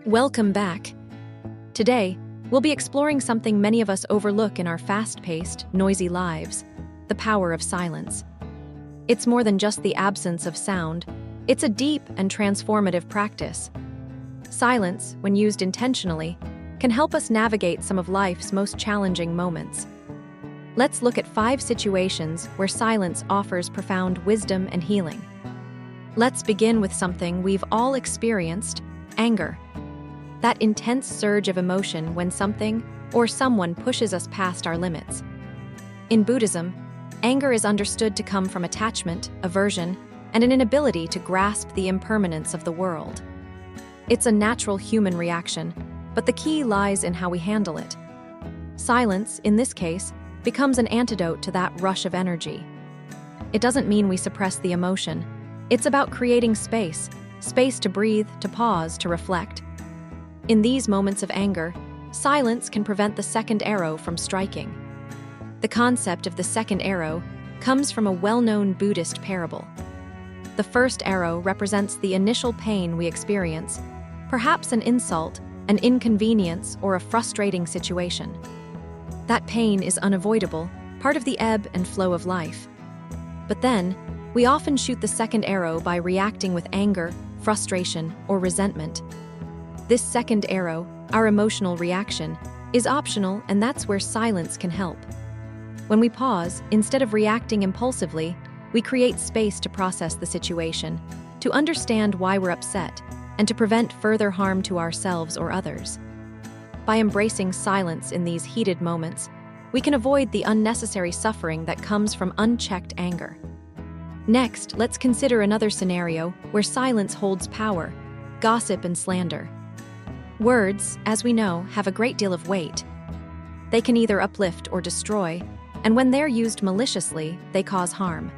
Welcome back. Today, we'll be exploring something many of us overlook in our fast-paced, noisy lives: the power of silence. It's more than just the absence of sound, it's a deep and transformative practice. Silence, when used intentionally, can help us navigate some of life's most challenging moments. Let's look at 5 situations where silence offers profound wisdom and healing. Let's begin with something we've all experienced: anger. That intense surge of emotion when something or someone pushes us past our limits. In Buddhism, anger is understood to come from attachment, aversion, and an inability to grasp the impermanence of the world. It's a natural human reaction, but the key lies in how we handle it. Silence, in this case, becomes an antidote to that rush of energy. It doesn't mean we suppress the emotion. It's about creating space to breathe, to pause, to reflect. In these moments of anger, silence can prevent the second arrow from striking. The concept of the second arrow comes from a well-known Buddhist parable. The first arrow represents the initial pain we experience, perhaps an insult, an inconvenience, or a frustrating situation. That pain is unavoidable, part of the ebb and flow of life. But then, we often shoot the second arrow by reacting with anger, frustration, or resentment. This second arrow, our emotional reaction, is optional, and that's where silence can help. When we pause, instead of reacting impulsively, we create space to process the situation, to understand why we're upset, and to prevent further harm to ourselves or others. By embracing silence in these heated moments, we can avoid the unnecessary suffering that comes from unchecked anger. Next, let's consider another scenario where silence holds power: gossip and slander. Words, as we know, have a great deal of weight. They can either uplift or destroy, and when they're used maliciously, they cause harm.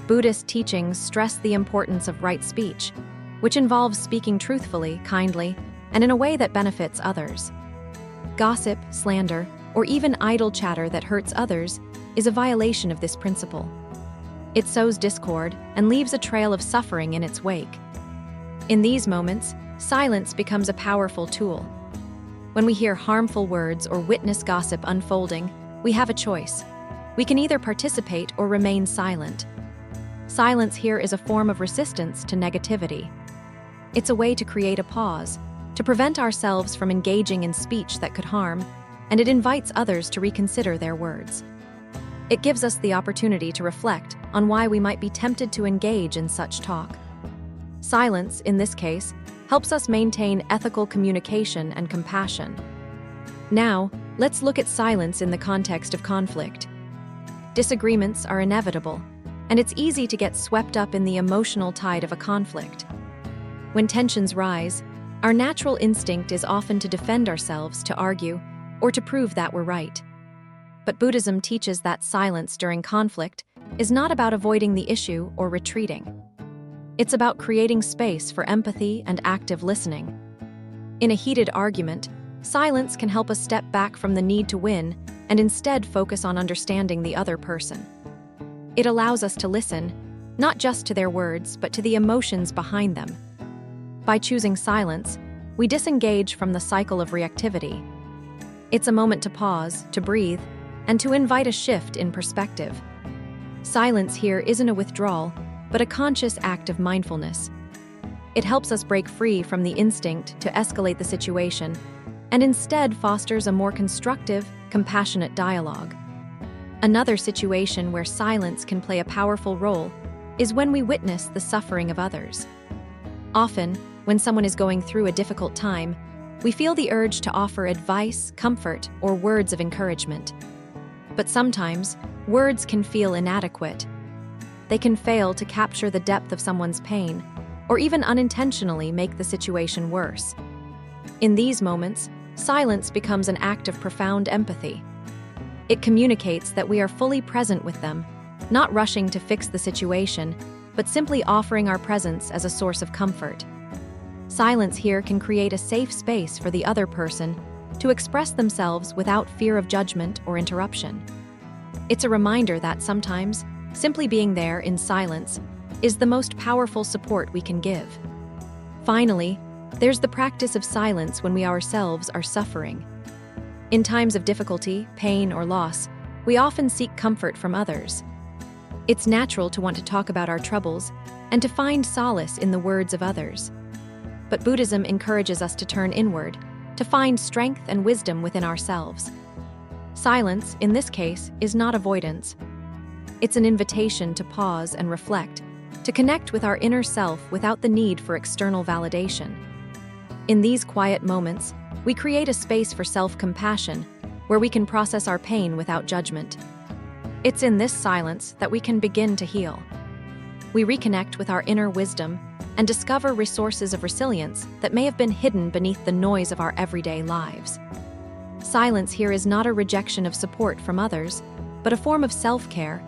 Buddhist teachings stress the importance of right speech, which involves speaking truthfully, kindly, and in a way that benefits others. Gossip, slander, or even idle chatter that hurts others is a violation of this principle. It sows discord and leaves a trail of suffering in its wake. In these moments, silence becomes a powerful tool. When we hear harmful words or witness gossip unfolding, we have a choice. We can either participate or remain silent. Silence here is a form of resistance to negativity. It's a way to create a pause, to prevent ourselves from engaging in speech that could harm, and it invites others to reconsider their words. It gives us the opportunity to reflect on why we might be tempted to engage in such talk. Silence, in this case, helps us maintain ethical communication and compassion. Now, let's look at silence in the context of conflict. Disagreements are inevitable, and it's easy to get swept up in the emotional tide of a conflict. When tensions rise, our natural instinct is often to defend ourselves, to argue, or to prove that we're right. But Buddhism teaches that silence during conflict is not about avoiding the issue or retreating. It's about creating space for empathy and active listening. In a heated argument, silence can help us step back from the need to win and instead focus on understanding the other person. It allows us to listen, not just to their words, but to the emotions behind them. By choosing silence, we disengage from the cycle of reactivity. It's a moment to pause, to breathe, and to invite a shift in perspective. Silence here isn't a withdrawal, but a conscious act of mindfulness. It helps us break free from the instinct to escalate the situation and instead fosters a more constructive, compassionate dialogue. Another situation where silence can play a powerful role is when we witness the suffering of others. Often, when someone is going through a difficult time, we feel the urge to offer advice, comfort, or words of encouragement. But sometimes, words can feel inadequate. They can fail to capture the depth of someone's pain, or even unintentionally make the situation worse. In these moments, silence becomes an act of profound empathy. It communicates that we are fully present with them, not rushing to fix the situation, but simply offering our presence as a source of comfort. Silence here can create a safe space for the other person to express themselves without fear of judgment or interruption. It's a reminder that sometimes, simply being there in silence is the most powerful support we can give. Finally, There's the practice of silence when we ourselves are suffering. In times of difficulty, pain, or loss, we often seek comfort from others. It's natural to want to talk about our troubles and to find solace in the words of others. But Buddhism encourages us to turn inward, to find strength and wisdom within ourselves. Silence, in this case, is not avoidance. It's an invitation to pause and reflect, to connect with our inner self without the need for external validation. In these quiet moments, we create a space for self-compassion, where we can process our pain without judgment. It's in this silence that we can begin to heal. We reconnect with our inner wisdom and discover resources of resilience that may have been hidden beneath the noise of our everyday lives. Silence here is not a rejection of support from others, but a form of self-care,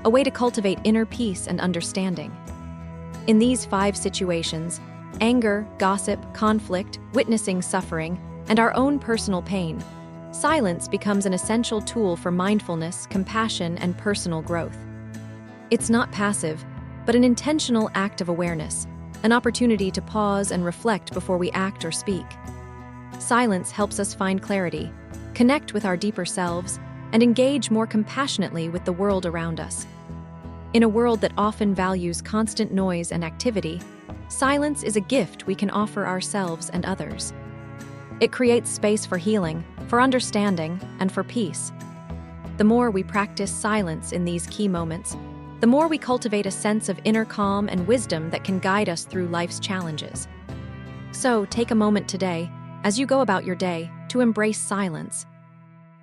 a way to cultivate inner peace and understanding. In these 5 situations, anger, gossip, conflict, witnessing suffering, and our own personal pain, silence becomes an essential tool for mindfulness, compassion, and personal growth. It's not passive, but an intentional act of awareness, an opportunity to pause and reflect before we act or speak. Silence helps us find clarity, connect with our deeper selves, and engage more compassionately with the world around us. In a world that often values constant noise and activity, silence is a gift we can offer ourselves and others. It creates space for healing, for understanding, and for peace. The more we practice silence in these key moments, the more we cultivate a sense of inner calm and wisdom that can guide us through life's challenges. So, take a moment today, as you go about your day, to embrace silence.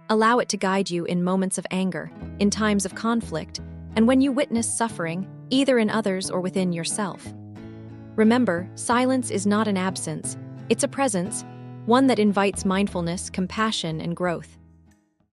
Allow it to guide you in moments of anger, in times of conflict, and when you witness suffering, either in others or within yourself. Remember, silence is not an absence, it's a presence, one that invites mindfulness, compassion, and growth.